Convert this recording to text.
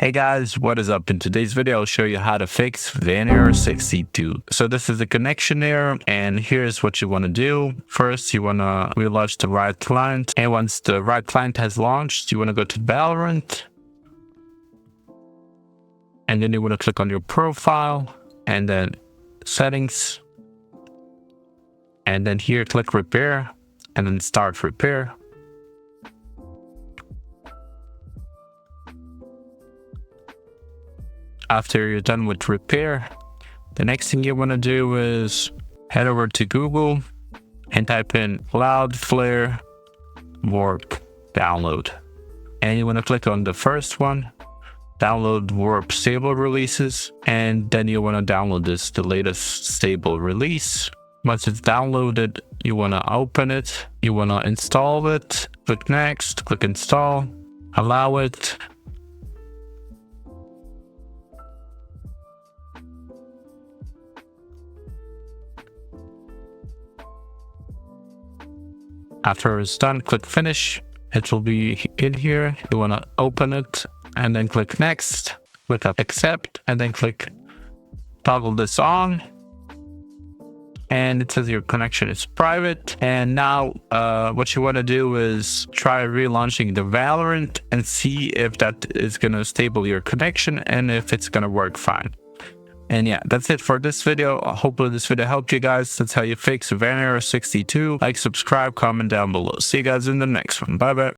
Hey guys, what is up? In today's video, I'll show you how to fix Vanguard 62. So this is the connection error, and here's what you want to do. First, you want to relaunch the right client, and once the right client has launched, you want to go to Valorant, and then you want to click on your profile, and then settings, and then here click repair, and then start repair. After you're done with repair, the next thing you want to do is head over to Google and type in Cloudflare Warp download. And you want to click on the first one, download Warp stable releases, and then you want to download the latest stable release. Once it's downloaded, you want to open it, you want to install it, click next, click install, allow it. After it's done, click finish. It will be in here. You want to open it and then click next, click accept, and then click toggle this on. And it says your connection is private. And now what you want to do is try relaunching the Valorant and see if that is going to stable your connection and if it's going to work fine. And yeah, that's it for this video. Hopefully this video helped you guys. That's how you fix Vanguard 62. Like, subscribe, comment down below. See you guys in the next one. Bye bye.